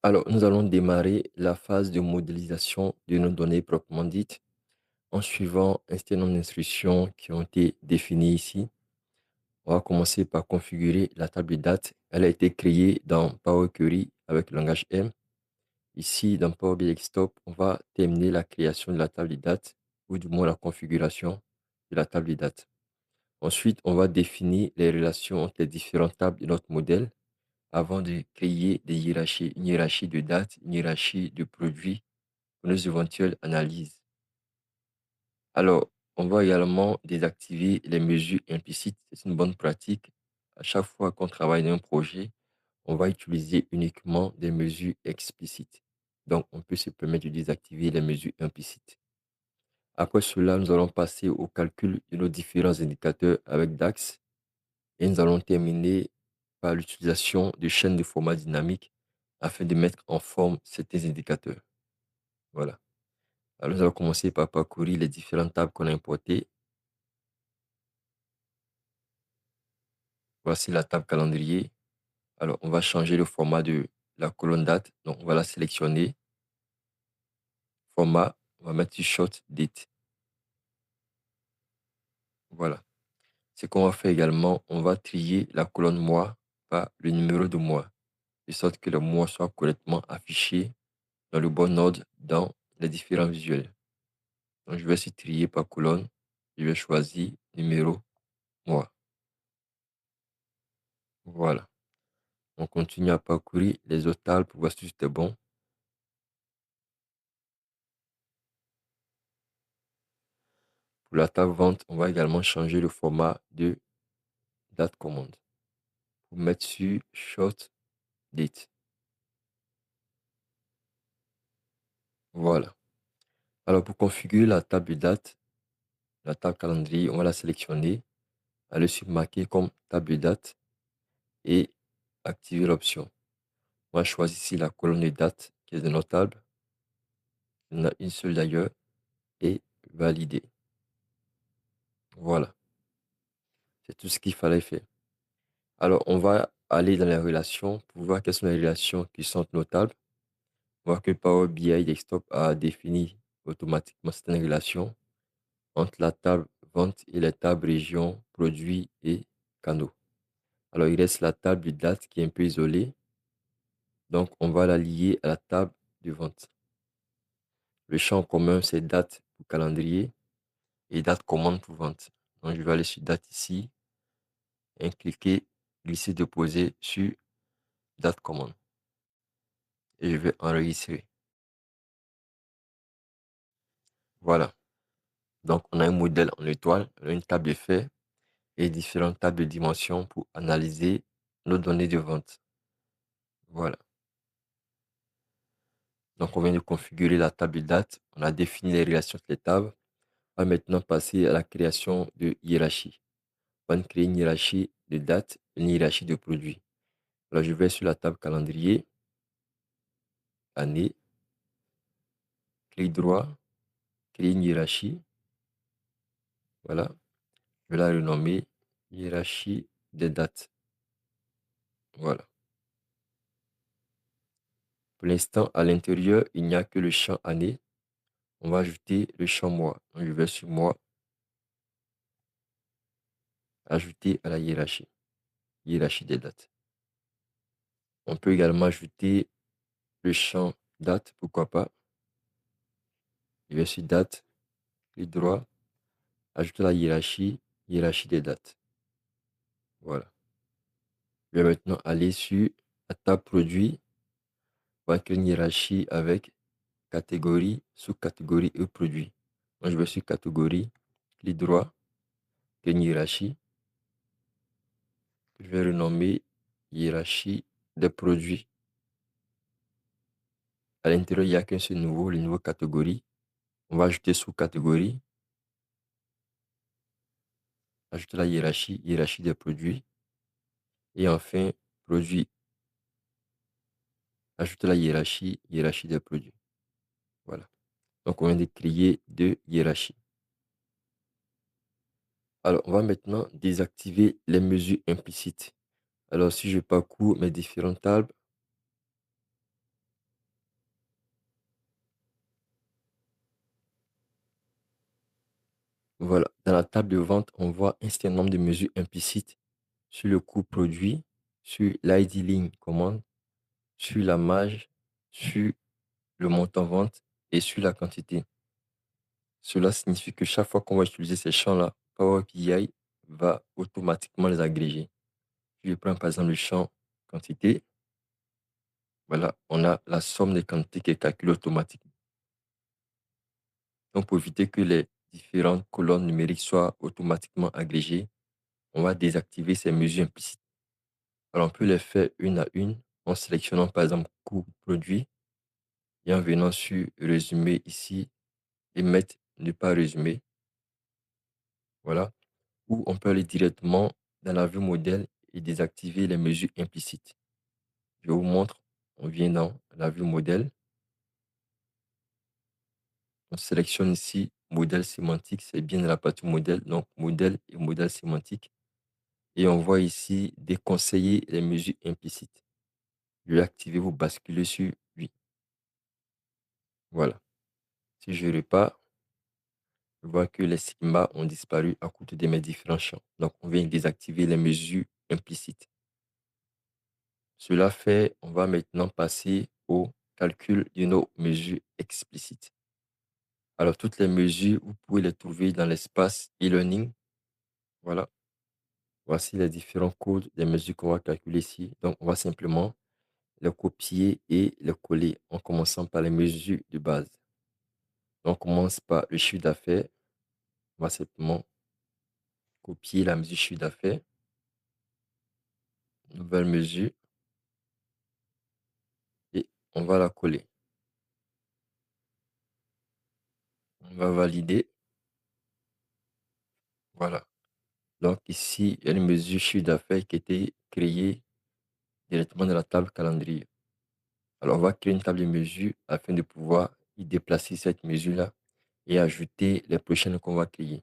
Alors, nous allons démarrer la phase de modélisation de nos données proprement dites en suivant un certain nombre d'instructions qui ont été définies ici. On va commencer par configurer la table de date. Elle a été créée dans Power Query avec le langage M. Ici, dans Power BI Desktop, on va terminer la création de la table de date ou du moins la configuration de la table de date. Ensuite, on va définir les relations entre les différentes tables de notre modèle avant de créer des hiérarchies, une hiérarchie de date, une hiérarchie de produits pour nos éventuelles analyses. Alors, on va également désactiver les mesures implicites. C'est une bonne pratique. À chaque fois qu'on travaille dans un projet, on va utiliser uniquement des mesures explicites. Donc, on peut se permettre de désactiver les mesures implicites. Après cela, nous allons passer au calcul de nos différents indicateurs avec DAX et nous allons terminer par l'utilisation de chaînes de format dynamique afin de mettre en forme certains indicateurs. Voilà. Alors, nous allons commencer par parcourir les différentes tables qu'on a importées. Voici la table calendrier. Alors, on va changer le format de la colonne date. Donc, on va la sélectionner. Format, on va mettre sur short date. Voilà. Ce qu'on va faire également, on va trier la colonne mois par le numéro de mois, de sorte que le mois soit correctement affiché dans le bon ordre dans les différents visuels. Donc, je vais ici trier par colonne. Je vais choisir numéro mois. Voilà. On continue à parcourir les autres tables pour voir si c'était bon. Pour la table vente, on va également changer le format de date commande pour mettre sur short date. Voilà. Alors, pour configurer la table de date, la table calendrier, on va la sélectionner, aller sur marquer comme table de date et activer l'option. On va choisir ici la colonne de date qui est de notre table. Il y en a une seule d'ailleurs et valider. Voilà. C'est tout ce qu'il fallait faire. Alors, on va aller dans les relations pour voir quelles sont les relations qui sont notables. On voit que Power BI Desktop a défini automatiquement certaines relations entre la table vente et les tables région, produits et canaux. Alors, il reste la table de date qui est un peu isolée. Donc, on va la lier à la table de vente. Le champ commun, c'est date pour calendrier et date commande pour vente. Donc, je vais aller sur date ici et cliquer, glisser, déposer sur date commande. Et je vais enregistrer. Voilà. Donc, on a un modèle en étoile, une table de faits et différentes tables de dimensions pour analyser nos données de vente. Voilà. Donc, on vient de configurer la table de date. On a défini les relations entre les tables. On va maintenant passer à la création de hiérarchie. On va créer une hiérarchie de date, une hiérarchie de produits. Alors, je vais sur la table calendrier, année, clic droit, créer une hiérarchie. Voilà. Je vais la renommer hiérarchie des dates. Voilà. Pour l'instant, à l'intérieur, il n'y a que le champ année. On va ajouter le champ mois. Donc, je vais sur mois, ajouter à la hiérarchie, hiérarchie des dates. On peut également ajouter le champ date, pourquoi pas. Je vais sur date, clic droit, ajouter la hiérarchie, hiérarchie des dates. Voilà. Je vais maintenant aller sur la table produit, on va créer une hiérarchie avec catégorie, sous-catégorie et produit. Donc, je vais sur catégorie, clic droit, créer une hiérarchie. Je vais renommer hiérarchie des produits. À l'intérieur, il n'y a qu'un seul nouveau, le niveau catégorie. On va ajouter sous-catégorie, ajouter la hiérarchie, hiérarchie des produits. Et enfin, produit, ajouter la hiérarchie, hiérarchie des produits. Voilà. Donc, on vient de créer deux hiérarchies. Alors, on va maintenant désactiver les mesures implicites. Alors, si je parcours mes différentes tables, Voilà. Dans la table de vente, on voit un certain nombre de mesures implicites sur le coût produit, sur l'ID ligne commande, sur la marge, sur le montant vente et sur la quantité. Cela signifie que chaque fois qu'on va utiliser ces champs-là, Power BI va automatiquement les agréger. Je prends par exemple le champ quantité. Voilà, on a la somme des quantités qui est calculée automatiquement. Donc, pour éviter que les différentes colonnes numériques soient automatiquement agrégées, on va désactiver ces mesures implicites. Alors, on peut les faire une à une en sélectionnant par exemple coût produit et en venant sur résumé ici et mettre ne pas résumer. Voilà. Ou on peut aller directement dans la vue modèle et désactiver les mesures implicites. Je vous montre, on vient dans la vue modèle. On sélectionne ici modèle sémantique, c'est bien dans la partie modèle, donc modèle et modèle sémantique. Et on voit ici déconseiller les mesures implicites. Je vais activer, vous basculez sur oui. Voilà. Si je repars, je vois que les sigmas ont disparu à cause de mes différents champs. Donc, on vient désactiver les mesures implicites. Cela fait, on va maintenant passer au calcul de nos mesures explicites. Alors, toutes les mesures, vous pouvez les trouver dans l'espace e-learning. Voilà. Voici les différents codes des mesures qu'on va calculer ici. Donc, on va simplement les copier et les coller en commençant par les mesures de base. Donc, on commence par le chiffre d'affaires. On va simplement copier la mesure chiffre d'affaires. Nouvelle mesure. Et on va la coller. On va valider. Voilà. Donc, ici, il y a une mesure chiffre d'affaires qui a été créée directement dans la table calendrier. Alors, on va créer une table de mesures afin de pouvoir y déplacer cette mesure-là et ajouter les prochaines qu'on va créer.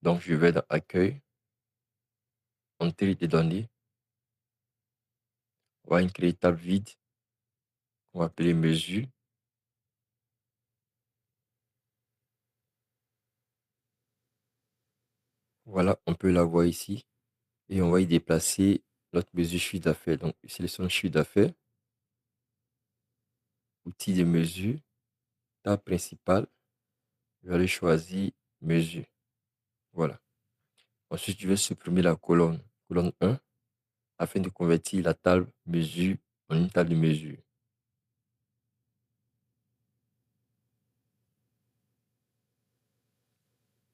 Donc, je vais dans Accueil, Entrée des données. On va créer une table vide qu'on va appeler Mesure. Voilà, on peut la voir ici. Et on va y déplacer notre mesure chiffre d'affaires. Donc, je sélectionne chiffre d'affaires, outil de mesure, table principale. Je vais aller choisir mesure. Voilà. Ensuite, je vais supprimer la colonne 1, afin de convertir la table mesure en une table de mesure.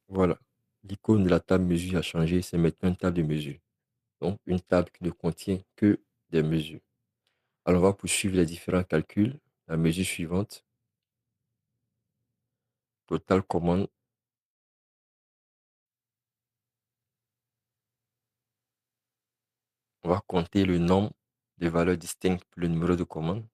Voilà. L'icône de la table mesure a changé, c'est maintenant une table de mesure. Donc, une table qui ne contient que des mesures. Alors, on va poursuivre les différents calculs. La mesure suivante, total commande. On va compter le nombre de valeurs distinctes pour le numéro de commande.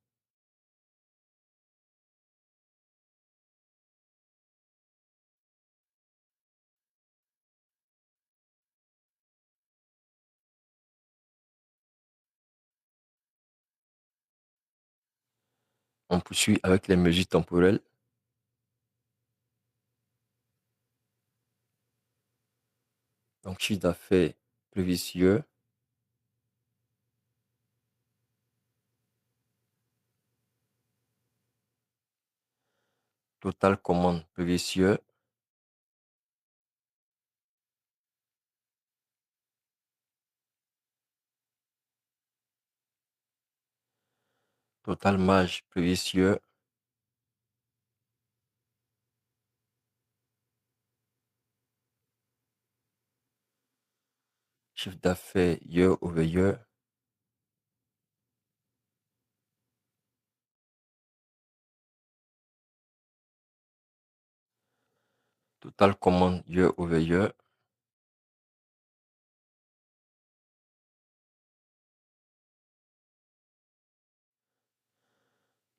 On poursuit avec les mesures temporelles. Donc, chiffre d'affaires prévisieux. Total commande prévisieux. Total marge prévisieux. Chiffre d'affaires year over year. Total commande year over year.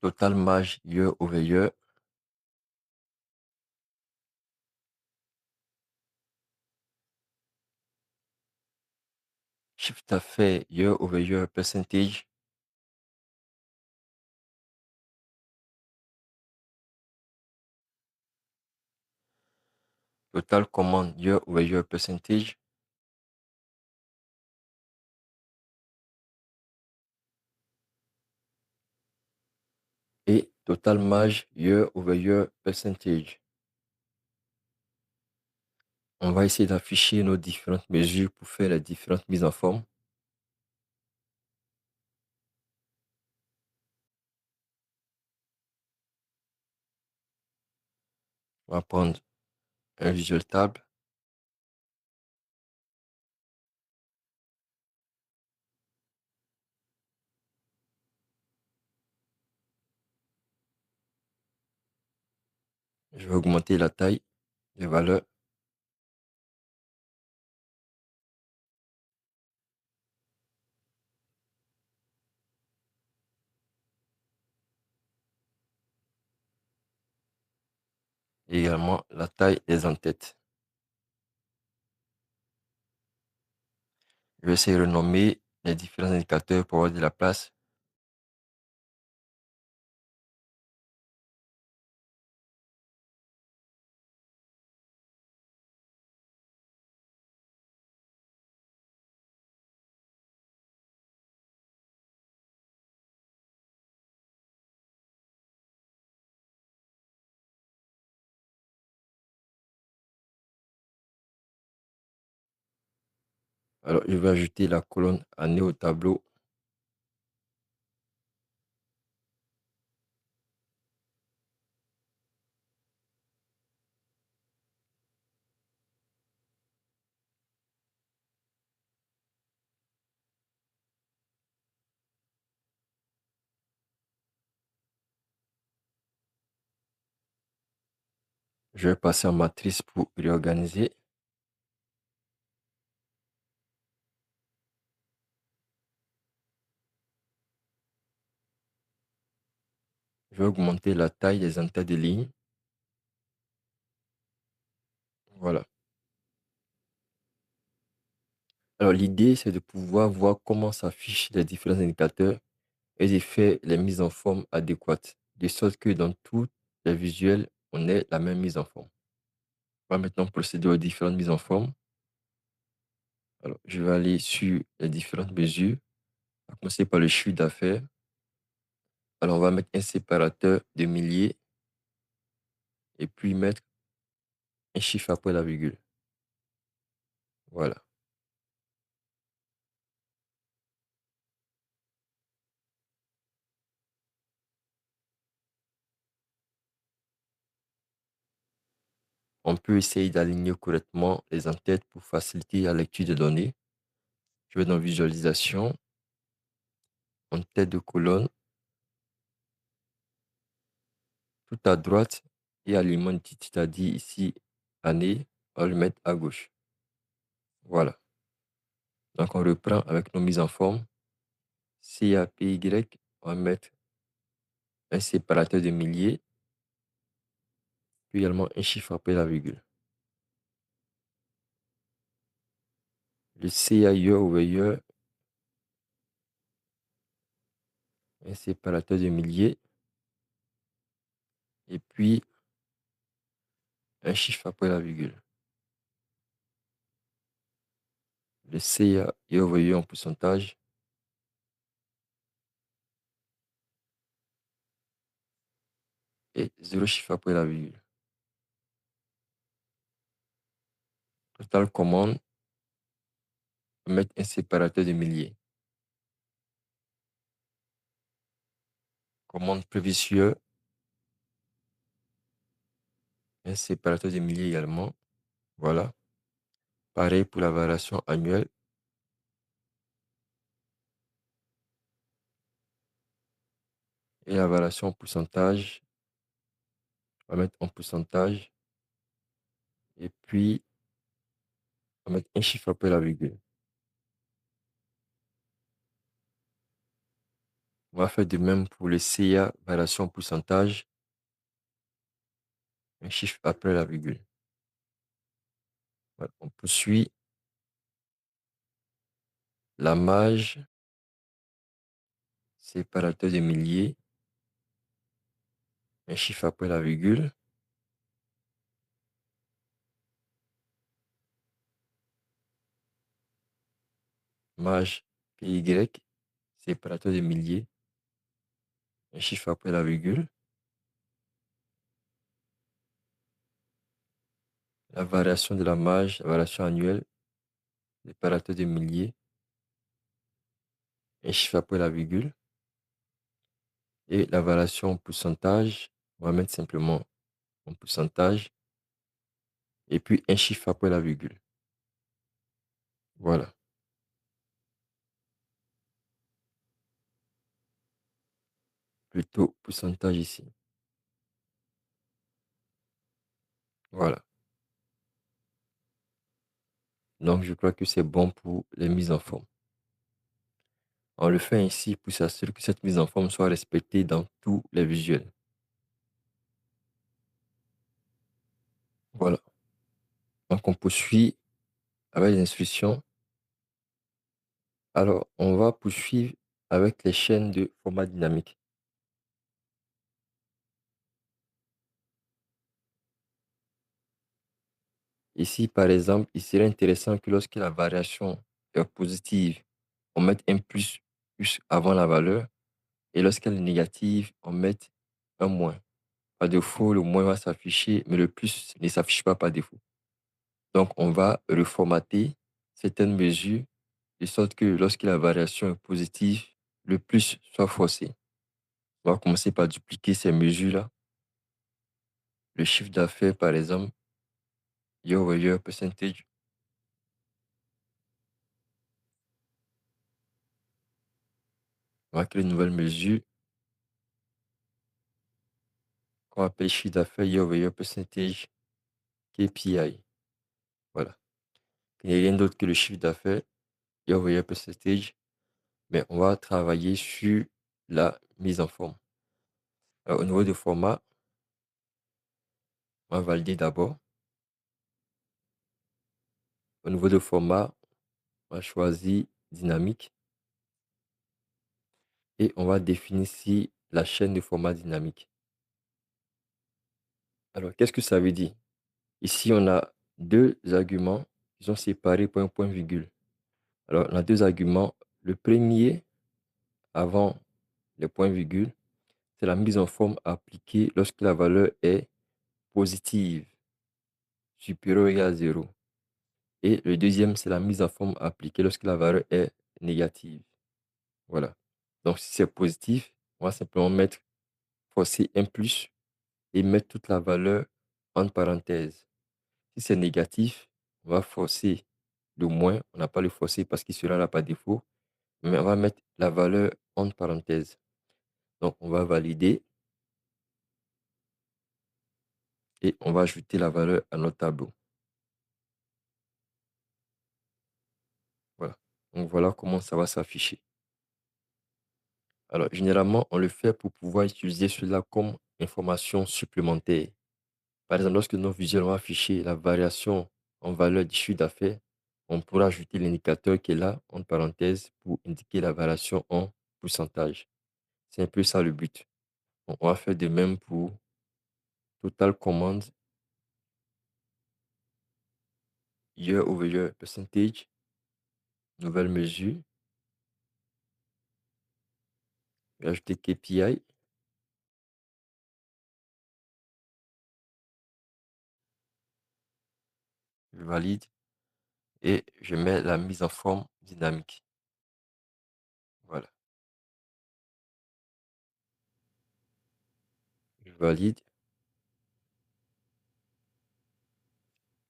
Total marge year over year. Chiffre d'affaires year over year percentage. Total commande year over year percentage. Et total marge year over year percentage. On va essayer d'afficher nos différentes mesures pour faire les différentes mises en forme. On va prendre un visual table. Je vais augmenter la taille des valeurs. Et également la taille des en-têtes. Je vais essayer de renommer les différents indicateurs pour avoir de la place. Alors, je vais ajouter la colonne année au tableau. Je vais passer en matrice pour réorganiser. Je vais augmenter la taille des en-têtes de ligne. Voilà. Alors, l'idée, c'est de pouvoir voir comment s'affichent les différents indicateurs et de faire les mises en forme adéquates, de sorte que dans tous les visuels, on ait la même mise en forme. On va maintenant procéder aux différentes mises en forme. Alors, je vais aller sur les différentes mesures. On va commencer par le chiffre d'affaires. Alors, on va mettre un séparateur de milliers et puis mettre un chiffre après la virgule. Voilà. On peut essayer d'aligner correctement les en-têtes pour faciliter la lecture des données. Je vais dans visualisation, en tête de colonne, tout à droite et alignement de titre, c'est-à-dire ici, année, on va le mettre à gauche. Voilà. Donc, on reprend avec nos mises en forme. CAPY, on va mettre un séparateur de milliers, puis également un chiffre après la virgule. Le CAIE over un séparateur de milliers, et puis un chiffre après la virgule. Le CAIE over en pourcentage, et 0 chiffre après la virgule. Total commande, on va mettre un séparateur de milliers. Commande prévisieux, un séparateur de milliers également. Voilà. Pareil pour la variation annuelle. Et la variation en pourcentage, on va mettre en pourcentage. Et puis, on va mettre un chiffre après la virgule. On va faire de même pour le CA, variation en pourcentage. Un chiffre après la virgule. Voilà. On poursuit. La marge, séparateur de milliers. Un chiffre après la virgule. maj PY, séparateur de milliers, un chiffre après la virgule, la variation de la marge, la variation annuelle, séparateur de milliers, un chiffre après la virgule, et la variation en pourcentage, on va mettre simplement en pourcentage, et puis un chiffre après la virgule. Voilà. Plutôt pourcentage ici. Voilà. Donc, je crois que c'est bon pour les mises en forme. On le fait ainsi pour s'assurer que cette mise en forme soit respectée dans tous les visuels. Voilà. Donc, on poursuit avec les instructions. Alors, on va poursuivre avec les chaînes de format dynamique. Ici, par exemple, il serait intéressant que lorsque la variation est positive, on mette un plus avant la valeur, et lorsqu'elle est négative, on mette un moins. Par défaut, le moins va s'afficher, mais le plus ne s'affiche pas par défaut. Donc, on va reformater certaines mesures de sorte que lorsque la variation est positive, le plus soit forcé. On va commencer par dupliquer ces mesures-là. Le chiffre d'affaires, par exemple, year over year percentage. On va créer une nouvelle mesure qu'on appelle chiffre d'affaires year over year percentage KPI. Voilà. Il n'y a rien d'autre que le chiffre d'affaires year over year percentage, mais on va travailler sur la mise en forme. Alors, au niveau du format, on va valider d'abord. Au niveau du format, on va choisir dynamique et on va définir ici la chaîne de format dynamique. Alors, qu'est-ce que ça veut dire? Ici, on a deux arguments qui sont séparés par un point-virgule. Alors, on a deux arguments. Le premier, avant le point-virgule, c'est la mise en forme appliquée lorsque la valeur est positive, supérieure ou égale à 0. Et le deuxième, c'est la mise en forme appliquée lorsque la valeur est négative. Voilà. Donc, si c'est positif, on va simplement mettre forcer un plus et mettre toute la valeur entre parenthèses. Si c'est négatif, on va forcer le moins. On n'a pas le forcer parce qu'il sera là par défaut. Mais on va mettre la valeur entre parenthèses. Donc, on va valider et on va ajouter la valeur à notre tableau. Voilà. Donc, voilà comment ça va s'afficher. Alors, généralement, on le fait pour pouvoir utiliser cela comme information supplémentaire. Par exemple, lorsque nos visuels vont afficher la variation en valeur du chiffre d'affaires, on pourra ajouter l'indicateur qui est là, entre parenthèses, pour indiquer la variation en pourcentage. C'est un peu ça le but. On va faire de même pour total commande year over year percentage, nouvelle mesure, je vais ajouter KPI, je valide et je mets la mise en forme dynamique. Voilà, je valide.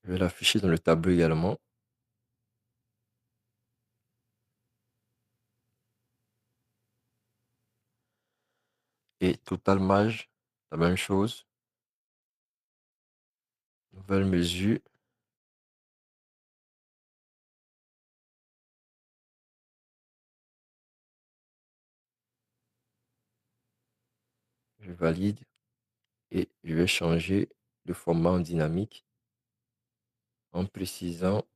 Je vais l'afficher dans le tableau également. Et total marge, la même chose. Nouvelle mesure, je valide et je vais changer le format en dynamique en précisant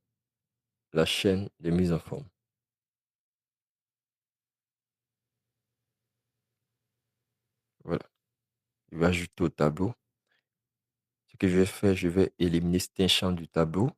la chaîne de mise en forme. Voilà, je vais ajouter au tableau. Ce que je vais faire, je vais éliminer cet champ du tableau.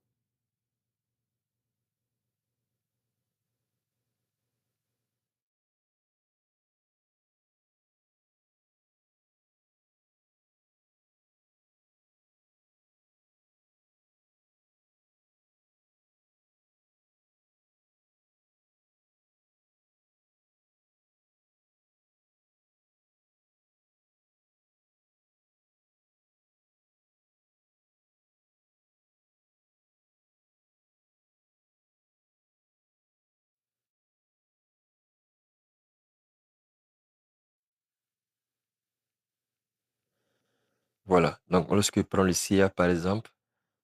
Voilà. Donc, lorsque je prends le CA, par exemple,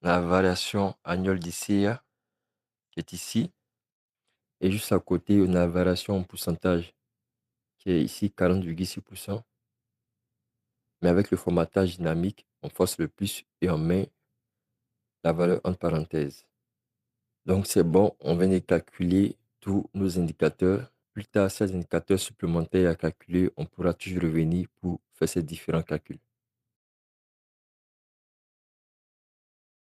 la variation annuelle du CA qui est ici, et juste à côté, on a la variation en pourcentage qui est ici 40,6%. Mais avec le formatage dynamique, on force le plus et on met la valeur entre parenthèses. Donc, c'est bon, on vient de calculer tous nos indicateurs. Plus tard, ces indicateurs supplémentaires à calculer, on pourra toujours revenir pour faire ces différents calculs.